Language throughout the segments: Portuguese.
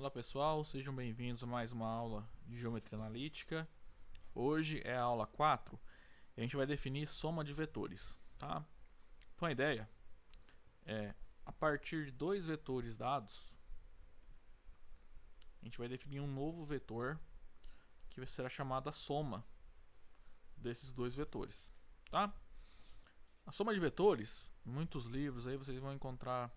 Olá pessoal, sejam bem-vindos a mais uma aula de Geometria Analítica. Hoje é a aula 4 e a gente vai definir soma de vetores, tá? Então a ideia é, a partir de dois vetores dados, a gente vai definir um novo vetor que será chamado a soma desses dois vetores, tá? A soma de vetores, em muitos livros aí vocês vão encontrar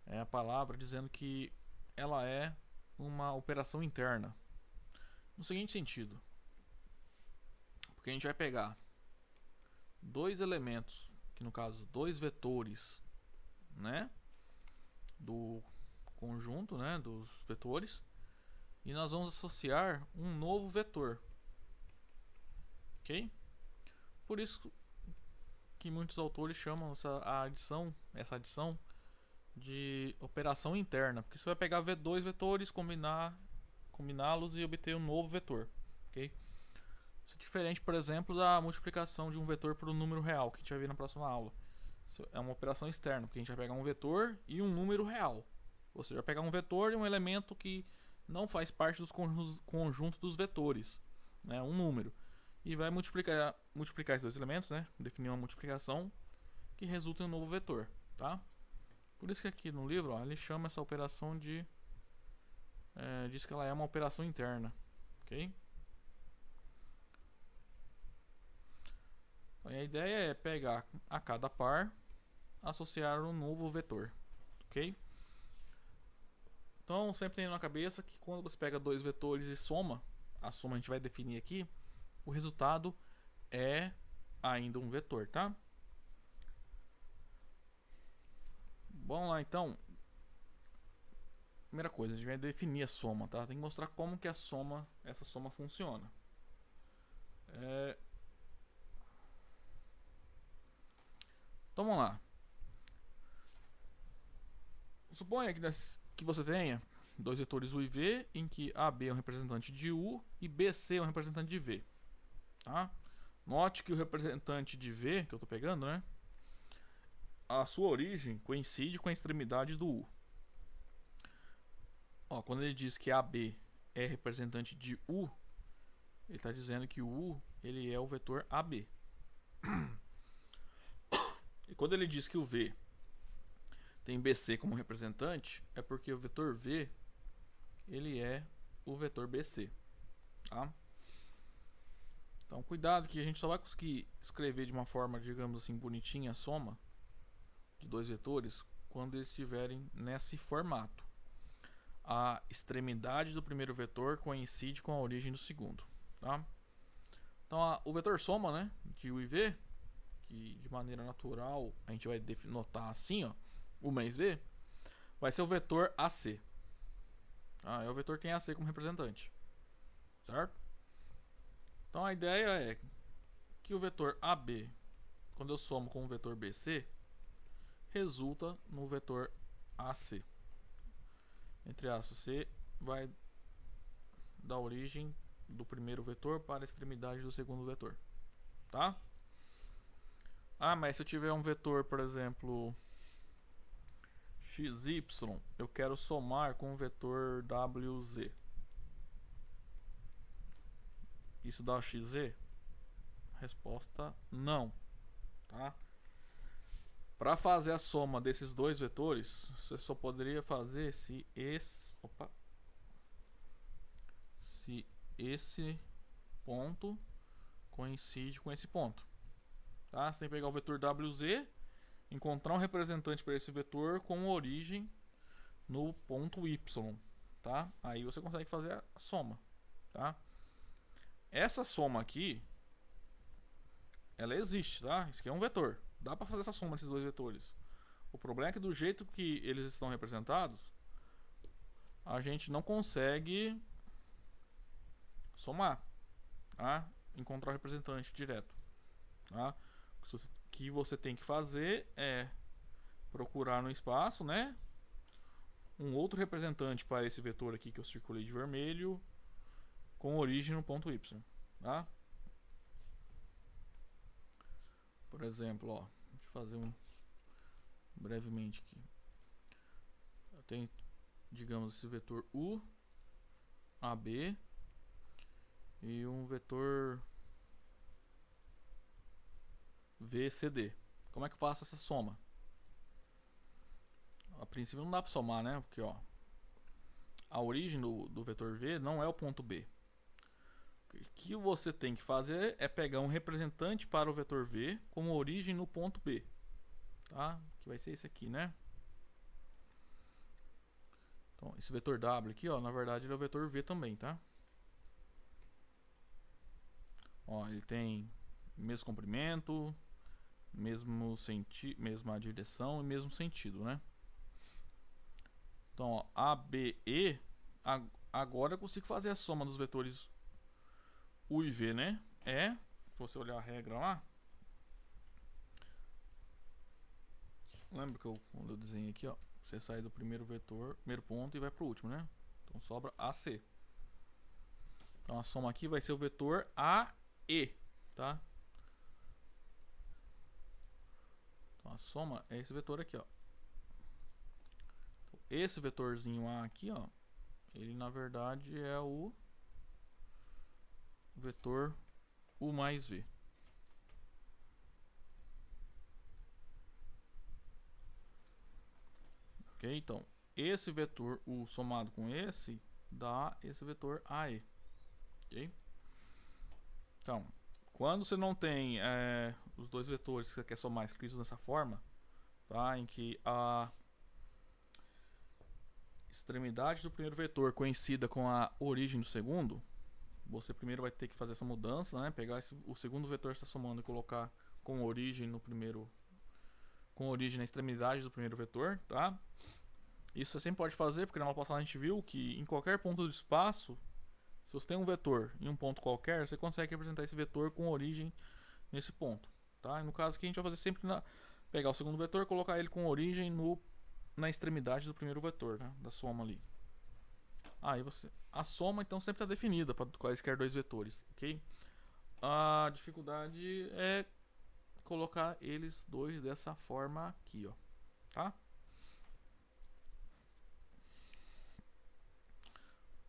a palavra dizendo que ela é uma operação interna. No seguinte sentido, porque a gente vai pegar dois elementos, que no caso dois vetores, né, do conjunto, né, dos vetores, e nós vamos associar um novo vetor, ok? Por isso que muitos autores chamam essa adição de operação interna, porque você vai pegar dois vetores, combiná-los e obter um novo vetor, ok? Isso é diferente, por exemplo, da multiplicação de um vetor por um número real, que a gente vai ver na próxima aula. Isso é uma operação externa, porque a gente vai pegar um vetor e um número real. Ou seja, vai pegar um vetor e um elemento que não faz parte dos conjuntos dos vetores, né, um número. E vai multiplicar esses dois elementos, né, definir uma multiplicação que resulta em um novo vetor, tá? Por isso que aqui no livro, ó, ele chama essa operação de... diz que ela é uma operação interna, ok? Então, a ideia é pegar a cada par, associar um novo vetor, ok? Então sempre tenha na cabeça que quando você pega dois vetores e soma, a soma a gente vai definir aqui, o resultado é ainda um vetor, tá? Vamos lá então. Primeira coisa, a gente vai definir a soma, tá? Tem que mostrar como que essa soma funciona. Então vamos lá. Suponha que você tenha dois vetores U e V, em que AB é um representante de U e BC é um representante de V. Tá? Note que o representante de V, que eu estou pegando, né, a sua origem coincide com a extremidade do U. Ó, quando ele diz que AB é representante de U, ele está dizendo que o U ele é o vetor AB. E quando ele diz que o V tem BC como representante, é porque o vetor V ele é o vetor BC. Tá? Então cuidado que a gente só vai conseguir escrever de uma forma, digamos assim, bonitinha a soma de dois vetores quando eles estiverem nesse formato. A extremidade do primeiro vetor coincide com a origem do segundo. Tá? Então o vetor soma, né, de U e V, que de maneira natural a gente vai notar assim, ó, U mais V, vai ser o vetor AC. É o vetor que tem AC como representante, certo? Então a ideia é que o vetor AB, quando eu somo com o vetor BC, resulta no vetor AC. Entre aspas, C vai dar origem do primeiro vetor para a extremidade do segundo vetor, tá? Mas se eu tiver um vetor, por exemplo, xy, eu quero somar com o vetor wz. Isso dá xz? Resposta não, tá? Para fazer a soma desses dois vetores, você só poderia fazer se esse ponto coincide com esse ponto. Tá? Você tem que pegar o vetor wz, encontrar um representante para esse vetor com origem no ponto y. Tá? Aí você consegue fazer a soma. Tá? Essa soma aqui, ela existe, tá? Isso aqui é um vetor. Dá para fazer essa soma desses dois vetores. O problema é que do jeito que eles estão representados, a gente não consegue somar, tá? Encontrar o representante direto, tá? O que você tem que fazer é procurar no espaço, né, um outro representante para esse vetor aqui que eu circulei de vermelho, com origem no ponto y, tá? Por exemplo, ó, deixa eu fazer brevemente aqui. Eu tenho digamos, esse vetor U, AB e um vetor VCD. Como é que eu faço essa soma? A princípio não dá para somar, né? Porque ó, a origem do vetor V não é o ponto B. O que você tem que fazer é pegar um representante para o vetor V como origem no ponto B, tá? Que vai ser esse aqui, né? Então, esse vetor W aqui, ó, na verdade ele é o vetor V também, tá? Ó, ele tem mesmo comprimento, mesma direção e mesmo sentido, né? Então, ó, ABE, agora eu consigo fazer a soma dos vetores U e V, né? Se você olhar a regra lá, lembra que quando eu desenhei aqui, ó, você sai do primeiro vetor, primeiro ponto e vai pro último, né? Então sobra AC. Então a soma aqui vai ser o vetor AE, tá? Então a soma é esse vetor aqui, ó. Então, esse vetorzinho A aqui, ó, ele na verdade é o vetor U mais V. Ok? Então, esse vetor U somado com esse dá esse vetor AE. Ok? Então, quando você não tem os dois vetores que você quer somar escritos dessa forma, tá? Em que a extremidade do primeiro vetor coincida com a origem do segundo, você primeiro vai ter que fazer essa mudança, né? Pegar o segundo vetor que está somando e colocar com origem no primeiro, com origem na extremidade do primeiro vetor, tá? Isso você sempre pode fazer, porque na aula passada a gente viu que em qualquer ponto do espaço, se você tem um vetor em um ponto qualquer, você consegue representar esse vetor com origem nesse ponto, tá? E no caso aqui a gente vai fazer sempre pegar o segundo vetor e colocar ele com origem na extremidade do primeiro vetor, né? Da soma ali. Aí a soma então sempre está definida para quaisquer dois vetores, ok? A dificuldade é colocar eles dois dessa forma aqui, ó, tá?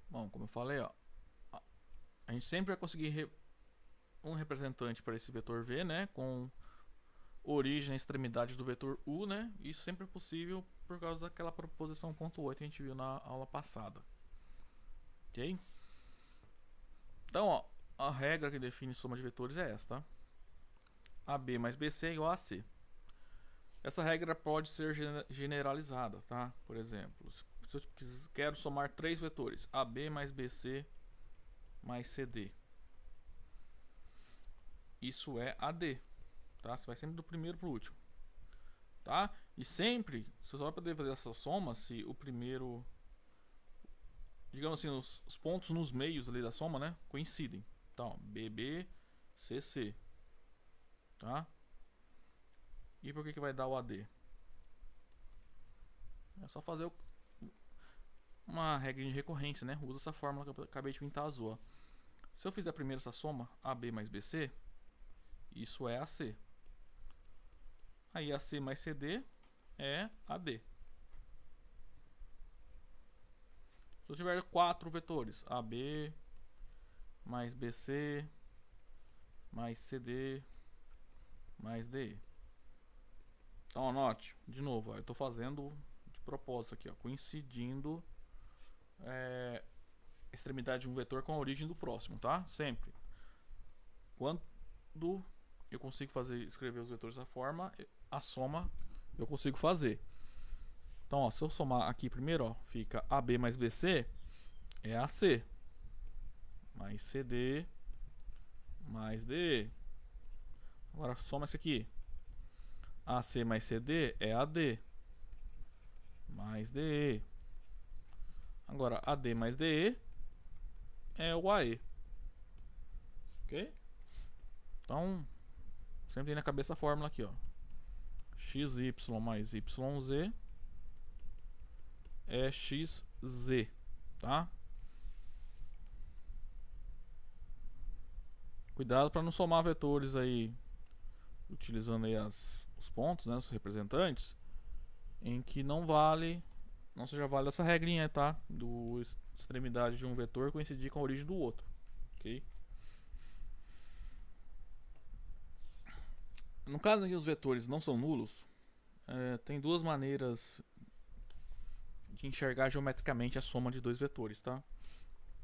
Bom, como eu falei, ó, a gente sempre vai conseguir um representante para esse vetor V, né, com origem na extremidade do vetor U, né? Isso sempre é possível por causa daquela proposição 1.8 que a gente viu na aula passada. Ok? Então, ó, a regra que define soma de vetores é essa, tá? AB mais BC é igual a AC. Essa regra pode ser generalizada, tá? Por exemplo, se eu quero somar três vetores, AB mais BC mais CD, isso é AD, tá? Você vai sempre do primeiro para o último, tá? E sempre você só vai poder fazer essa soma se o primeiro, digamos assim, os pontos nos meios ali da soma, né, coincidem. Então, BB, CC, tá? E por que vai dar o AD? É só fazer uma regra de recorrência, né? Usa essa fórmula que eu acabei de pintar azul, ó. Se eu fizer primeiro essa soma, AB mais BC, isso é AC. Aí AC mais CD é AD. Se eu tiver quatro vetores, AB mais BC mais CD mais DE. Então anote, de novo, ó, eu estou fazendo de propósito aqui, ó, coincidindo extremidade de um vetor com a origem do próximo, tá? Sempre. Quando eu consigo escrever os vetores da forma, a soma eu consigo fazer. Então, ó, se eu somar aqui primeiro, ó, fica AB mais BC é AC mais CD mais DE. Agora soma esse aqui. AC mais CD é AD mais DE. Agora AD mais DE é o AE. Ok? Então, sempre tem na cabeça a fórmula aqui, ó. XY mais YZ é XZ, tá? Cuidado para não somar vetores aí, utilizando aí os pontos, né, os representantes, em que não vale não seja válida essa regrinha, tá? Do extremidade de um vetor coincidir com a origem do outro, ok? No caso em que os vetores não são nulos, tem duas maneiras de enxergar geometricamente a soma de dois vetores, tá?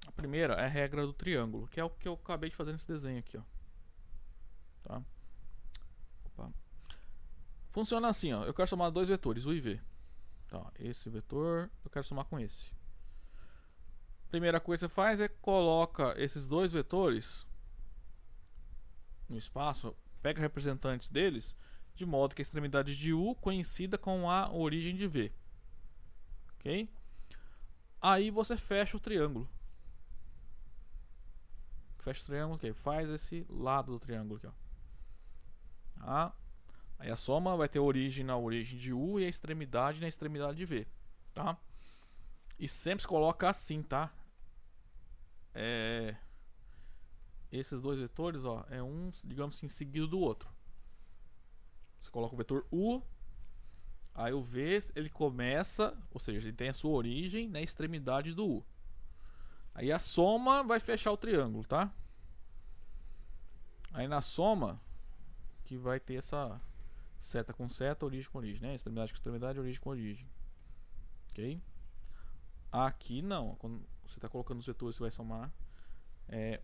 A primeira é a regra do triângulo, que é o que eu acabei de fazer nesse desenho aqui, ó. Tá? Opa. Funciona assim, ó. Eu quero somar dois vetores, u e v. Tá, esse vetor eu quero somar com esse. Primeira coisa que você faz é coloca esses dois vetores no espaço, pega representantes deles, de modo que a extremidade de u coincida com a origem de v. Ok? Aí você fecha o triângulo. Fecha o triângulo, ok? Faz esse lado do triângulo aqui, ó. Tá? Aí a soma vai ter origem na origem de u e a extremidade na extremidade de v, tá? E sempre se coloca assim, tá? Esses dois vetores, ó, é um, digamos assim, seguido do outro. Você coloca o vetor u, aí o v ele começa, ou seja, ele tem a sua origem na extremidade do u. Aí a soma vai fechar o triângulo, tá? Aí na soma que vai ter essa seta com seta, origem com origem, né? Extremidade com extremidade, origem com origem. Ok? Aqui não. Quando você está colocando os vetores, você vai somar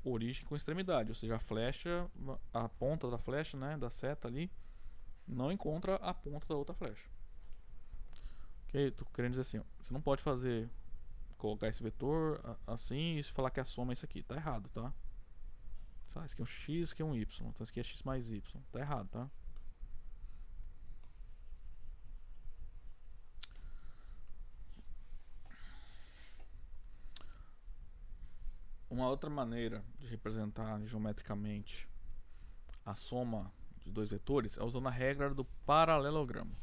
origem com extremidade. Ou seja, a flecha, a ponta da flecha, né? Da seta ali, não encontra a ponta da outra flecha. Ok? Tô querendo dizer assim, ó, você não pode fazer, colocar esse vetor assim e falar que a soma é isso aqui. Tá errado, tá? Isso aqui é um x, isso aqui é um y. Então isso aqui é x mais y. Tá errado, tá? Uma outra maneira de representar geometricamente a soma de dois vetores é usando a regra do paralelogramo,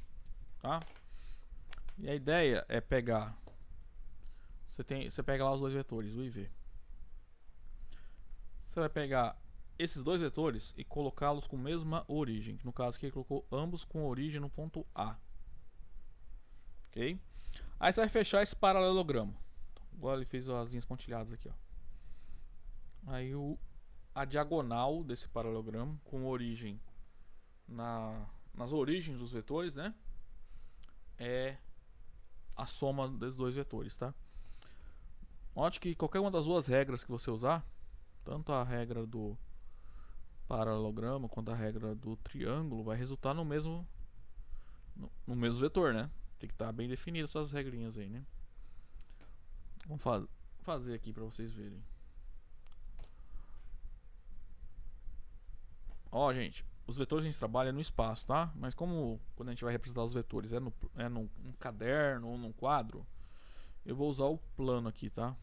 tá? E a ideia é pegar, você pega lá os dois vetores, u e v. Você vai pegar esses dois vetores e colocá-los com a mesma origem. No caso aqui ele colocou ambos com origem no ponto A. Ok? Aí você vai fechar esse paralelogramo. Agora ele fez as linhas pontilhadas aqui, ó. Aí a diagonal desse paralelogramo com origem nas origens dos vetores, né? É a soma dos dois vetores, tá? Note que qualquer uma das duas regras que você usar, tanto a regra do paralelogramo quanto a regra do triângulo, vai resultar no mesmo vetor, né? Tem que estar bem definido essas regrinhas aí, né? Vamos fazer aqui para vocês verem. Ó, gente, os vetores a gente trabalha no espaço, tá? Mas como quando a gente vai representar os vetores num caderno ou num quadro, eu vou usar o plano aqui, tá?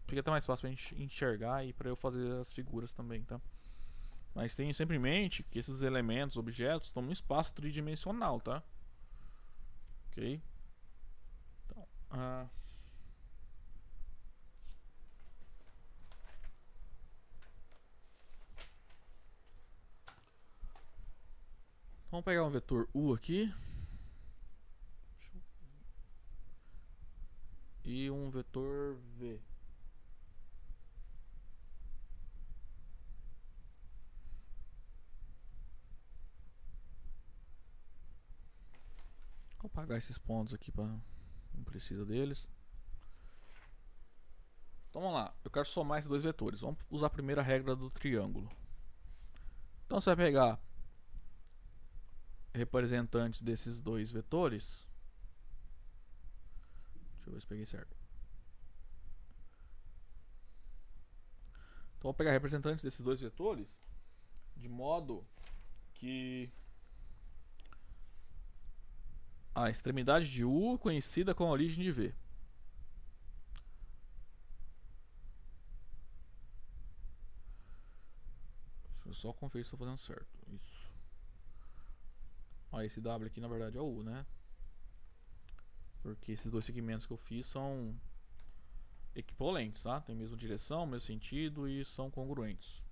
Fica até mais fácil pra gente enxergar e para eu fazer as figuras também, tá? Mas tenha sempre em mente que esses elementos, objetos, estão no espaço tridimensional, tá? Ok? Então, vamos pegar um vetor u aqui e um vetor v. Vou apagar esses pontos aqui para não precisa deles. Então vamos lá, eu quero somar esses dois vetores. Vamos usar a primeira regra do triângulo. Então você vai pegar representantes desses dois vetores. Deixa eu ver se peguei certo. Então vou pegar representantes desses dois vetores de modo que a extremidade de u conhecida com a origem de v. Deixa eu só conferir se estou fazendo certo. Isso. Ó, esse w aqui na verdade é o u, né? Porque esses dois segmentos que eu fiz são equivalentes, tá? Tem a mesma direção, mesmo sentido e são congruentes.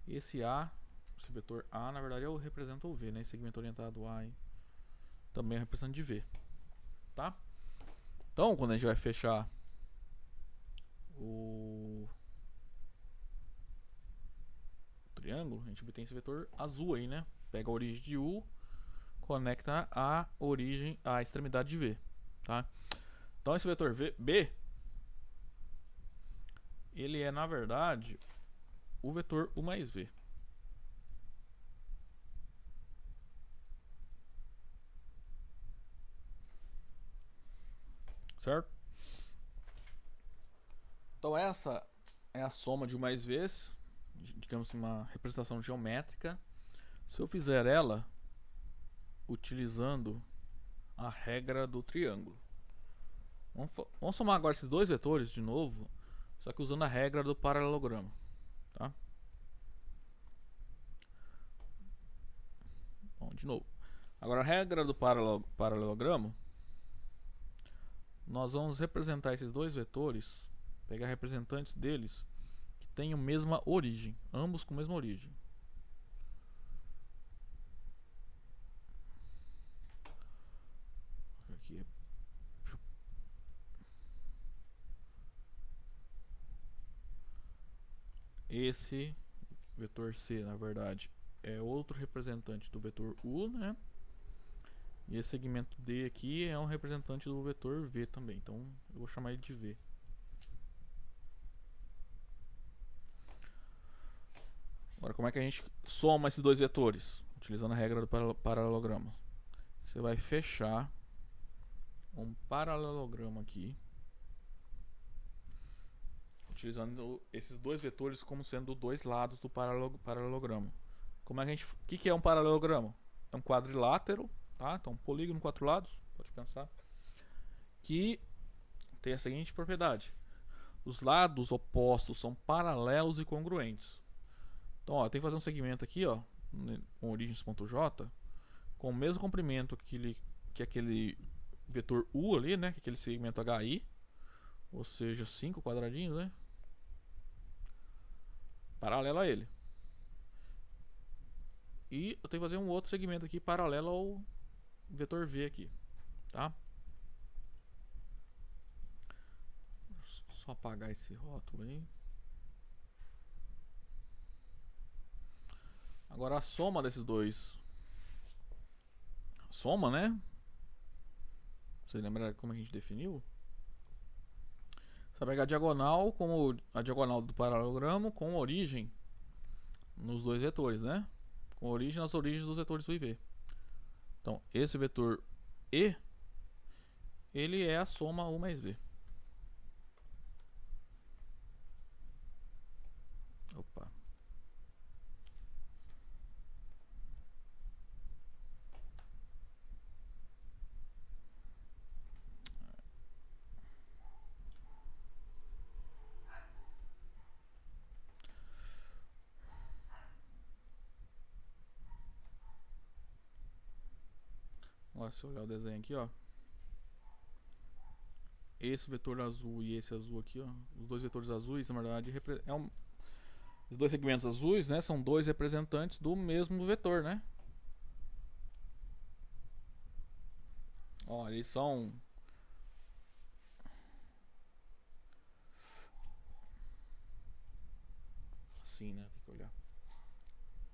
Esse A, esse vetor A, na verdade representa o V, né? Esse segmento orientado A aí. também é um representante de V, tá? Então, quando a gente vai fechar o triângulo, a gente obtém esse vetor azul aí, né? Pega a origem de U, conecta a origem à extremidade de V, tá? Então esse vetor B, ele é na verdade o vetor U mais V. Certo? Então essa é a soma de U mais V, digamos uma representação geométrica. Se eu fizer ela utilizando a regra do triângulo. Vamos somar agora esses dois vetores de novo, só que usando a regra do paralelogramo, tá? Bom, de novo. Agora a regra do paralelogramo, nós vamos representar esses dois vetores, pegar representantes deles que tenham a mesma origem, ambos com a mesma origem. Aqui. Esse vetor C, na verdade, é outro representante do vetor U, né? E esse segmento D aqui é um representante do vetor V também. Então eu vou chamar ele de V. Agora, como é que a gente soma esses dois vetores? Utilizando a regra do paralelogramo. Você vai fechar um paralelogramo aqui, utilizando esses dois vetores como sendo dois lados do paralelogramo. Como é que a gente, o que é um paralelogramo? É um quadrilátero, tá? Então um polígono com 4 lados, pode pensar, que tem a seguinte propriedade: os lados opostos são paralelos e congruentes. Então, ó, eu tenho que fazer um segmento aqui, ó, com origens.j, com o mesmo comprimento que aquele vetor U ali, né, que aquele segmento HI, ou seja, 5 quadradinhos, né, paralelo a ele. E eu tenho que fazer um outro segmento aqui paralelo ao vetor V aqui, tá? Só apagar esse rótulo aí. Agora a soma desses dois. Soma, né? Vocês lembraram como a gente definiu? Você vai pegar a diagonal como a diagonal do paralelogramo com origem nos dois vetores, né? Com origem nas origens dos vetores U e V. Então, esse vetor E, ele é a soma U mais V. Opa. Agora, se eu olhar o desenho aqui, ó, esse vetor azul e esse azul aqui, ó, os dois vetores azuis, na verdade, os dois segmentos azuis, né, são dois representantes do mesmo vetor, né? Ó, eles são assim, né? Tem que olhar.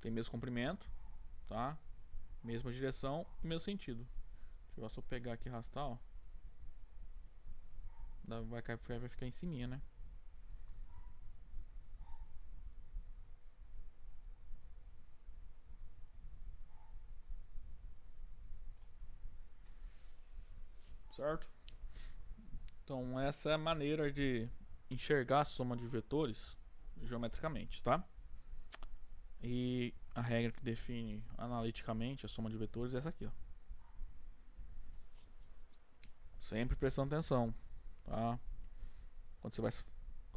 Tem mesmo comprimento, tá? Mesma direção e mesmo sentido. Deixa eu só pegar aqui e arrastar, ó. Vai ficar em cima, né? Certo? Então essa é a maneira de enxergar a soma de vetores geometricamente, tá? E a regra que define analiticamente a soma de vetores é essa aqui, ó. Sempre prestando atenção, tá? Quando você vai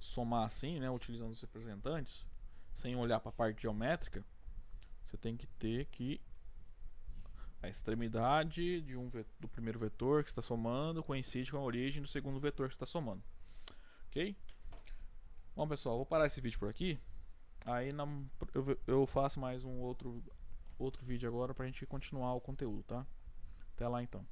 somar assim, né, utilizando os representantes, sem olhar para a parte geométrica, você tem que ter que a extremidade do primeiro vetor que está somando coincide com a origem do segundo vetor que está somando. Ok? Bom, pessoal, vou parar esse vídeo por aqui. Aí eu faço mais um outro vídeo agora para a gente continuar o conteúdo, tá? Até lá então.